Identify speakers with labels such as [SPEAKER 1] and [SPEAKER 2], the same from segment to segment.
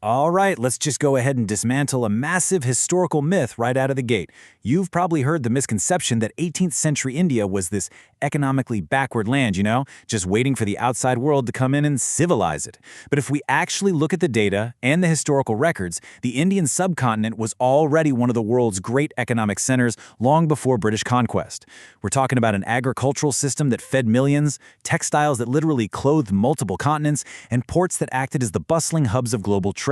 [SPEAKER 1] All right, let's just go ahead and dismantle a massive historical myth right out of the gate. You've probably heard the misconception that 18th century India was this economically backward land, just waiting for the outside world to come in and civilize it. But if we actually look at the data and the historical records, the Indian subcontinent was already one of the world's great economic centers long before British conquest. We're talking about an agricultural system that fed millions, textiles that literally clothed multiple continents, and ports that acted as the bustling hubs of global trade.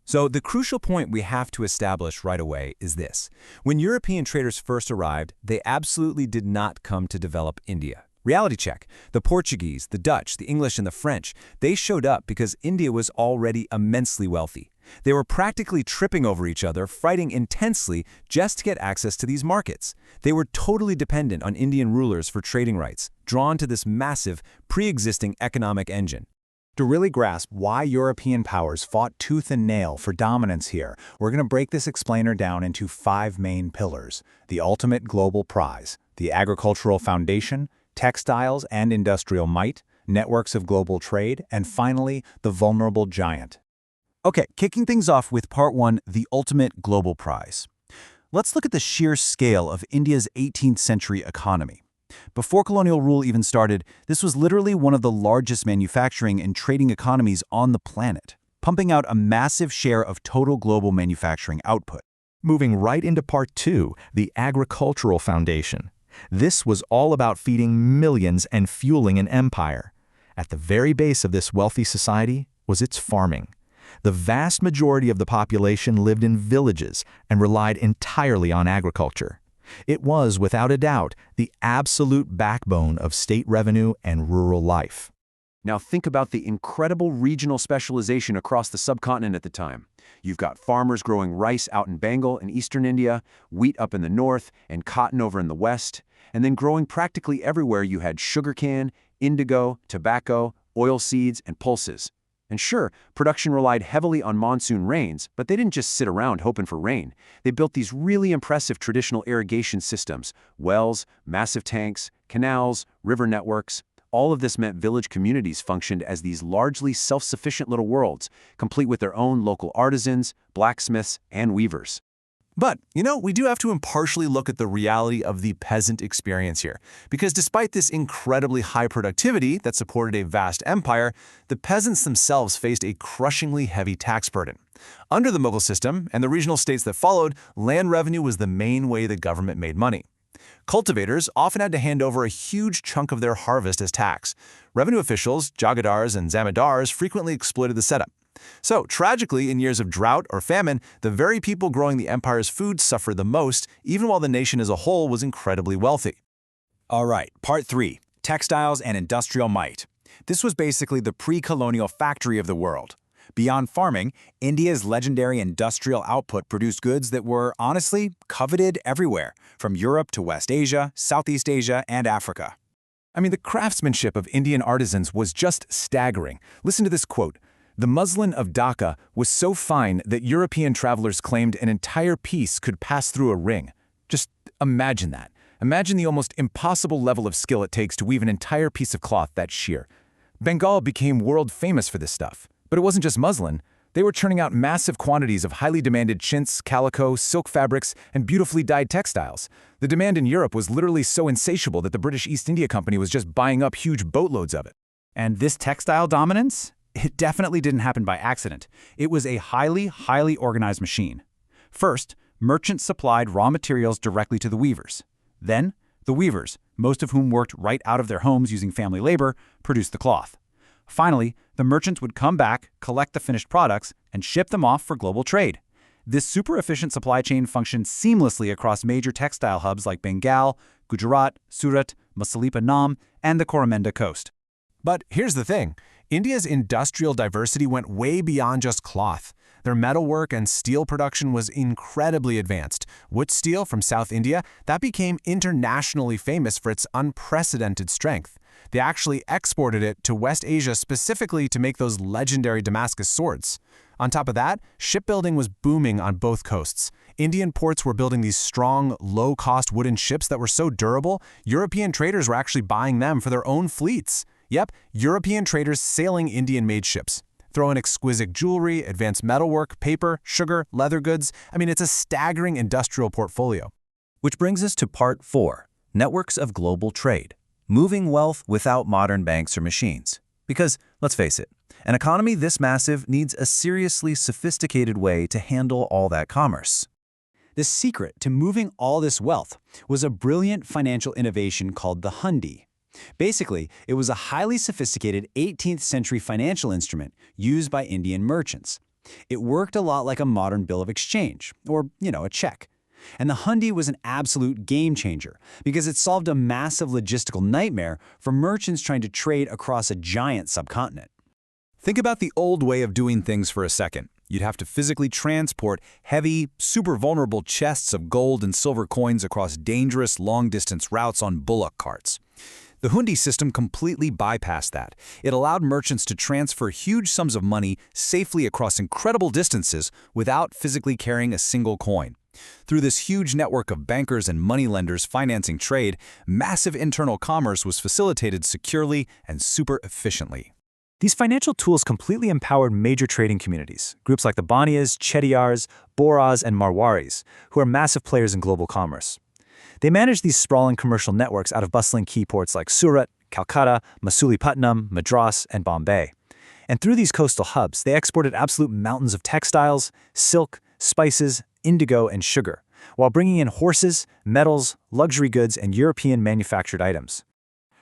[SPEAKER 2] So the crucial point we have to establish right away is this. When European traders first arrived, they absolutely did not come to develop India. Reality check. The Portuguese, the Dutch, the English, and the French, they showed up because India was already immensely wealthy. They were practically tripping over each other, fighting intensely just to get access to these markets. They were totally dependent on Indian rulers for trading rights, drawn to this massive, pre-existing economic engine.
[SPEAKER 3] To really grasp why European powers fought tooth and nail for dominance here, we're going to break this explainer down into 5 main pillars: the ultimate global prize, the agricultural foundation, textiles and industrial might, networks of global trade, and finally, the vulnerable giant.
[SPEAKER 1] Okay, kicking things off with part 1, the ultimate global prize. Let's look at the sheer scale of India's 18th century economy. Before colonial rule even started, this was literally one of the largest manufacturing and trading economies on the planet, pumping out a massive share of total global manufacturing output.
[SPEAKER 4] Moving right into part 2, the agricultural foundation. This was all about feeding millions and fueling an empire. At the very base of this wealthy society was its farming. The vast majority of the population lived in villages and relied entirely on agriculture. It was, without a doubt, the absolute backbone of state revenue and rural life.
[SPEAKER 2] Now think about the incredible regional specialization across the subcontinent at the time. You've got farmers growing rice out in Bengal in eastern India, wheat up in the north, and cotton over in the west. And then growing practically everywhere you had sugarcane, indigo, tobacco, oilseeds, and pulses. And sure, production relied heavily on monsoon rains, but they didn't just sit around hoping for rain. They built these really impressive traditional irrigation systems: wells, massive tanks, canals, river networks. All of this meant village communities functioned as these largely self-sufficient little worlds, complete with their own local artisans, blacksmiths, and weavers.
[SPEAKER 5] But, we do have to impartially look at the reality of the peasant experience here, because despite this incredibly high productivity that supported a vast empire, the peasants themselves faced a crushingly heavy tax burden. Under the Mughal system and the regional states that followed, land revenue was the main way the government made money. Cultivators often had to hand over a huge chunk of their harvest as tax. Revenue officials, jagadars and zamindars, frequently exploited the setup. So, tragically, in years of drought or famine, the very people growing the empire's food suffered the most, even while the nation as a whole was incredibly wealthy.
[SPEAKER 1] All right, part 3, textiles and industrial might. This was basically the pre-colonial factory of the world. Beyond farming, India's legendary industrial output produced goods that were, honestly, coveted everywhere, from Europe to West Asia, Southeast Asia, and Africa. I mean, the craftsmanship of Indian artisans was just staggering. Listen to this quote. "The muslin of Dhaka was so fine that European travelers claimed an entire piece could pass through a ring." Just imagine that. Imagine the almost impossible level of skill it takes to weave an entire piece of cloth that sheer. Bengal became world famous for this stuff. But it wasn't just muslin. They were churning out massive quantities of highly demanded chintz, calico, silk fabrics, and beautifully dyed textiles. The demand in Europe was literally so insatiable that the British East India Company was just buying up huge boatloads of it.
[SPEAKER 6] And this textile dominance? It definitely didn't happen by accident. It was a highly organized machine. First, merchants supplied raw materials directly to the weavers. Then, the weavers, most of whom worked right out of their homes using family labor, produced the cloth. Finally, the merchants would come back, collect the finished products, and ship them off for global trade. This super-efficient supply chain functioned seamlessly across major textile hubs like Bengal, Gujarat, Surat, Masulipatnam, and the Coromandel coast.
[SPEAKER 5] But here's the thing. India's industrial diversity went way beyond just cloth. Their metalwork and steel production was incredibly advanced. Wood steel from South India, that became internationally famous for its unprecedented strength. They actually exported it to West Asia specifically to make those legendary Damascus swords. On top of that, shipbuilding was booming on both coasts. Indian ports were building these strong, low-cost wooden ships that were so durable, European traders were actually buying them for their own fleets. Yep, European traders sailing Indian-made ships. Throw in exquisite jewelry, advanced metalwork, paper, sugar, leather goods. I mean, it's a staggering industrial portfolio.
[SPEAKER 6] Which brings us to Part 4, Networks of Global Trade, moving wealth without modern banks or machines. Because, let's face it, an economy this massive needs a seriously sophisticated way to handle all that commerce. The secret to moving all this wealth was a brilliant financial innovation called the hundi. Basically, it was a highly sophisticated 18th century financial instrument used by Indian merchants. It worked a lot like a modern bill of exchange, or, a check. And the hundi was an absolute game changer because it solved a massive logistical nightmare for merchants trying to trade across a giant subcontinent.
[SPEAKER 1] Think about the old way of doing things for a second. You'd have to physically transport heavy, super vulnerable chests of gold and silver coins across dangerous long-distance routes on bullock carts. The hundi system completely bypassed that. It allowed merchants to transfer huge sums of money safely across incredible distances without physically carrying a single coin. Through this huge network of bankers and moneylenders financing trade, massive internal commerce was facilitated securely and super efficiently.
[SPEAKER 3] These financial tools completely empowered major trading communities, groups like the Baniyas, Chettiars, Bohras, and Marwaris, who are massive players in global commerce. They managed these sprawling commercial networks out of bustling key ports like Surat, Calcutta, Masulipatnam, Madras, and Bombay. And through these coastal hubs, they exported absolute mountains of textiles, silk, spices, indigo, and sugar, while bringing in horses, metals, luxury goods, and European manufactured items.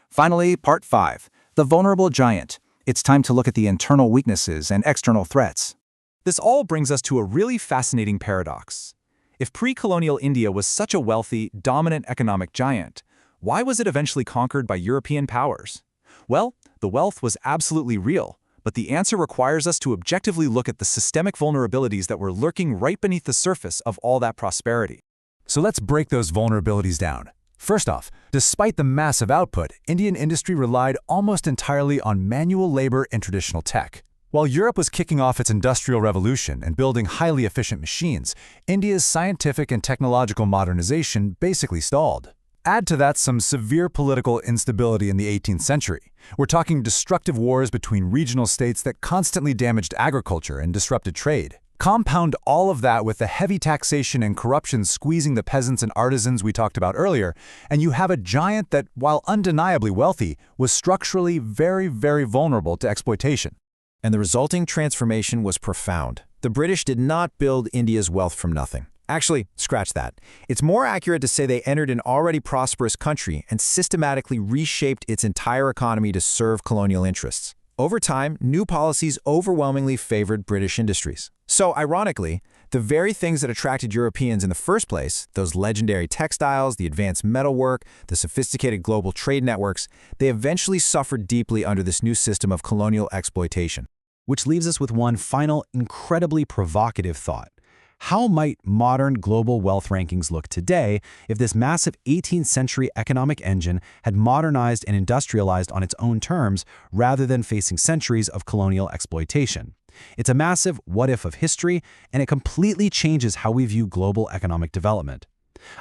[SPEAKER 6] Finally, Part 5, The Vulnerable Giant. It's time to look at the internal weaknesses and external threats.
[SPEAKER 3] This all brings us to a really fascinating paradox. If pre-colonial India was such a wealthy, dominant economic giant, why was it eventually conquered by European powers? Well, the wealth was absolutely real, but the answer requires us to objectively look at the systemic vulnerabilities that were lurking right beneath the surface of all that prosperity.
[SPEAKER 5] So let's break those vulnerabilities down. First off, despite the massive output, Indian industry relied almost entirely on manual labor and traditional tech. While Europe was kicking off its industrial revolution and building highly efficient machines, India's scientific and technological modernization basically stalled. Add to that some severe political instability in the 18th century. We're talking destructive wars between regional states that constantly damaged agriculture and disrupted trade. Compound all of that with the heavy taxation and corruption squeezing the peasants and artisans we talked about earlier, and you have a giant that, while undeniably wealthy, was structurally very, very vulnerable to exploitation.
[SPEAKER 1] And the resulting transformation was profound. The British did not build India's wealth from nothing. Actually, scratch that. It's more accurate to say they entered an already prosperous country and systematically reshaped its entire economy to serve colonial interests. Over time, new policies overwhelmingly favored British industries. So, ironically, the very things that attracted Europeans in the first place, those legendary textiles, the advanced metalwork, the sophisticated global trade networks, they eventually suffered deeply under this new system of colonial exploitation.
[SPEAKER 6] Which leaves us with one final, incredibly provocative thought. How might modern global wealth rankings look today if this massive 18th century economic engine had modernized and industrialized on its own terms rather than facing centuries of colonial exploitation? It's a massive what-if of history, and it completely changes how we view global economic development.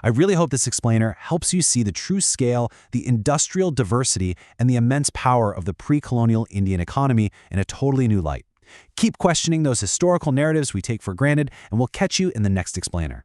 [SPEAKER 6] I really hope this explainer helps you see the true scale, the industrial diversity, and the immense power of the pre-colonial Indian economy in a totally new light. Keep questioning those historical narratives we take for granted, and we'll catch you in the next explainer.